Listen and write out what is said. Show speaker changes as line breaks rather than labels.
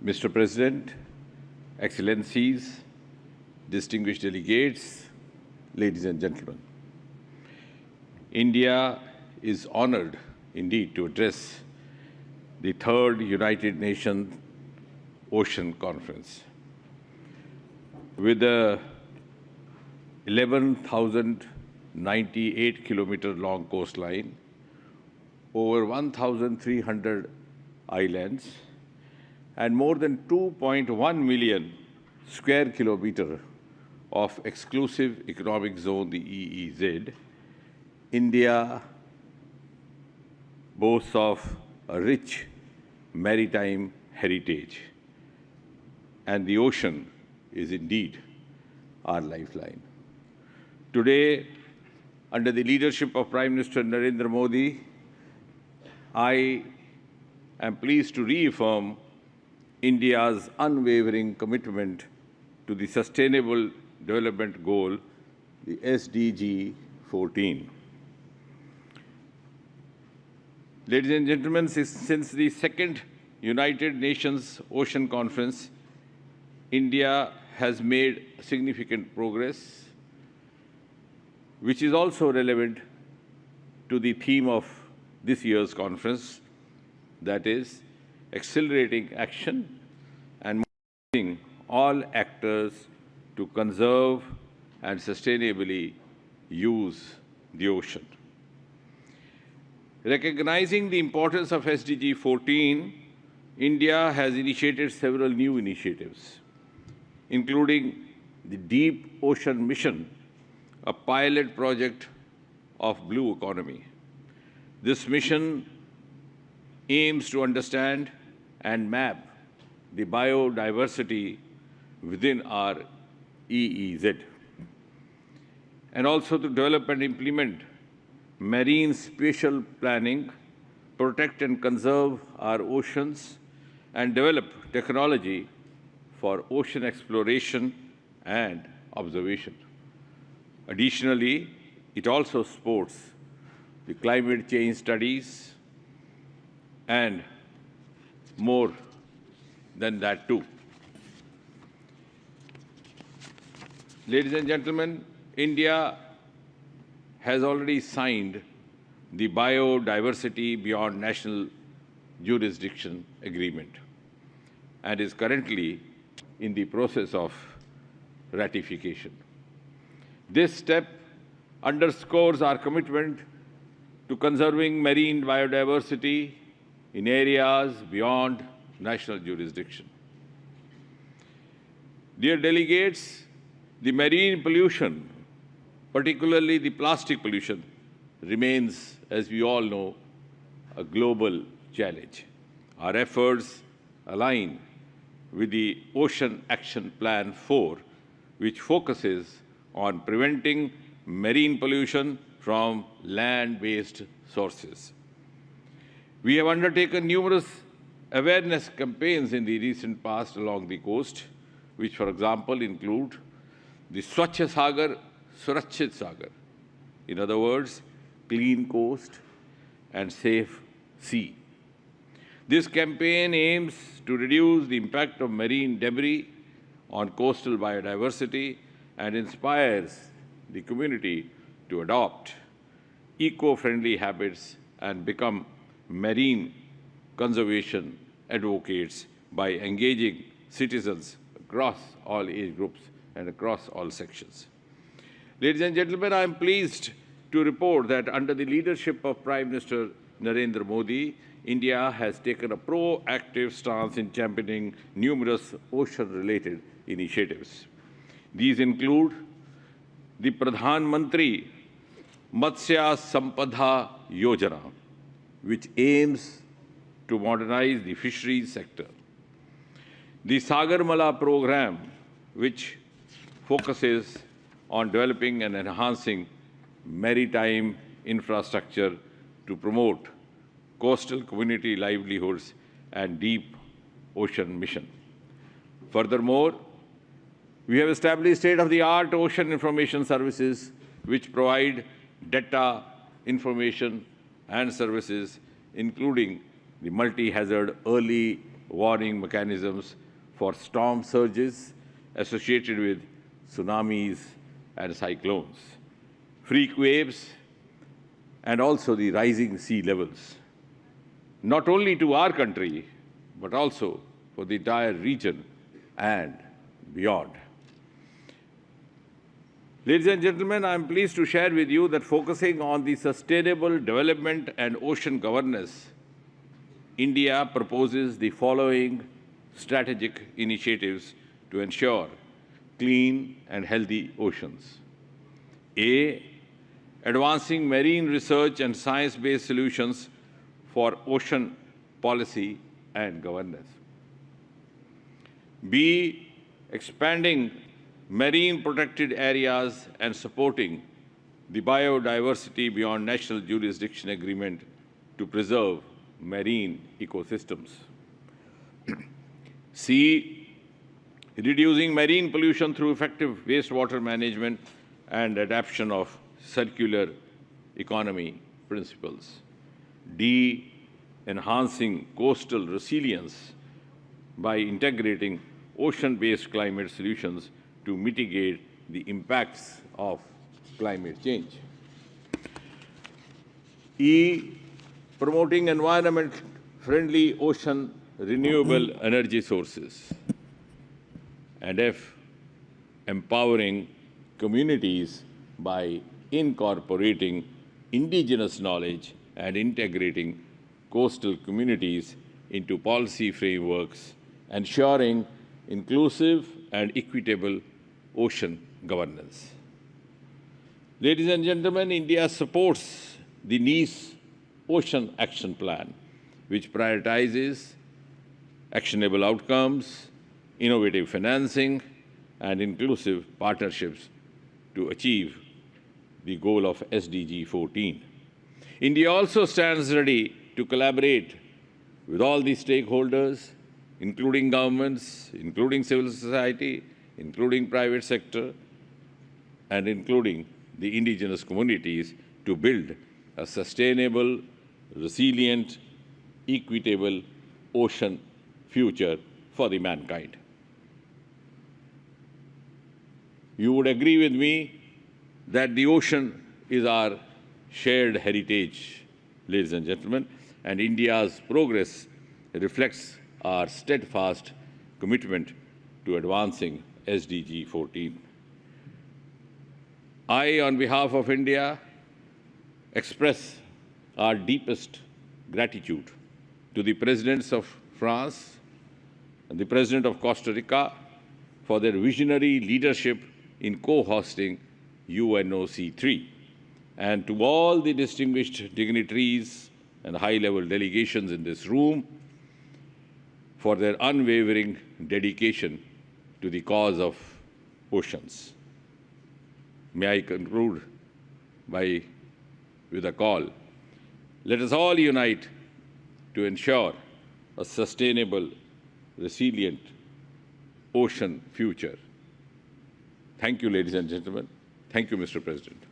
Mr. President, Excellencies, distinguished delegates, ladies and gentlemen, India is honored indeed to address the third United Nations Ocean Conference. With a 11,098 kilometer long coastline, over 1,300 islands, and more than 2.1 million square kilometer of exclusive economic zone, the EEZ, India boasts of a rich maritime heritage, and the ocean is indeed our lifeline. Today, under the leadership of Prime Minister Narendra Modi, I am pleased to reaffirm India's unwavering commitment to the Sustainable Development Goal, the SDG 14. Ladies and gentlemen, since the second United Nations Ocean Conference, India has made significant progress, which is also relevant to the theme of this year's conference, that is, accelerating action and motivating all actors to conserve and sustainably use the ocean. Recognizing the importance of SDG 14, India has initiated several new initiatives, including the Deep Ocean Mission, a pilot project of blue economy. This mission aims to understand and map the biodiversity within our EEZ, and also to develop and implement marine spatial planning, protect and conserve our oceans, and develop technology for ocean exploration and observation. Additionally, it also supports the climate change studies and more than that too. Ladies and gentlemen, India has already signed the Biodiversity Beyond National Jurisdiction Agreement and is currently in the process of ratification. This step underscores our commitment to conserving marine biodiversity in areas beyond national jurisdiction. Dear delegates, the marine pollution, particularly the plastic pollution, remains, as we all know, a global challenge. Our efforts align with the Ocean Action Plan 4, which focuses on preventing marine pollution from land-based sources. We have undertaken numerous awareness campaigns in the recent past along the coast, which, for example, include the Swachh Sagar, Surakshit Sagar. In other words, clean coast and safe sea. This campaign aims to reduce the impact of marine debris on coastal biodiversity and inspires the community to adopt eco-friendly habits and become marine conservation advocates by engaging citizens across all age groups and across all sections. Ladies and gentlemen, I am pleased to report that under the leadership of Prime Minister Narendra Modi, India has taken a proactive stance in championing numerous ocean-related initiatives. These include the Pradhan Mantri Matsya Sampada Yojana, which aims to modernize the fisheries sector. The Sagarmala program, which focuses on developing and enhancing maritime infrastructure to promote coastal community livelihoods and deep ocean mission. Furthermore, we have established state-of-the-art ocean information services which provide data, information, and services, including the multi-hazard early warning mechanisms for storm surges associated with tsunamis and cyclones, freak waves, and also the rising sea levels, not only to our country, but also for the entire region and beyond. Ladies and gentlemen, I am pleased to share with you that focusing on the sustainable development and ocean governance, India proposes the following strategic initiatives to ensure clean and healthy oceans. A. Advancing marine research and science-based solutions for ocean policy and governance. B. Expanding marine protected areas and supporting the biodiversity beyond national jurisdiction agreement to preserve marine ecosystems. C. Reducing marine pollution through effective wastewater management and adoption of circular economy principles. D. Enhancing coastal resilience by integrating ocean-based climate solutions to mitigate the impacts of climate change. E. Promoting environment-friendly ocean renewable energy sources. And F. Empowering communities by incorporating indigenous knowledge and integrating coastal communities into policy frameworks, ensuring inclusive and equitable ocean governance. Ladies and gentlemen, India supports the Nice Ocean Action Plan, which prioritizes actionable outcomes, innovative financing, and inclusive partnerships to achieve the goal of SDG 14. India also stands ready to collaborate with all the stakeholders, including governments, including civil society, including private sector, and including the indigenous communities to build a sustainable, resilient, equitable ocean future for the mankind. You would agree with me that the ocean is our shared heritage, ladies and gentlemen, and India's progress reflects our steadfast commitment to advancing SDG 14. I, on behalf of India, express our deepest gratitude to the Presidents of France and the President of Costa Rica for their visionary leadership in co-hosting UNOC 3, and to all the distinguished dignitaries and high-level delegations in this room for their unwavering dedication to the cause of oceans. May I conclude with a call. Let us all unite to ensure a sustainable, resilient ocean future. Thank you, ladies and gentlemen. Thank you, Mr. President.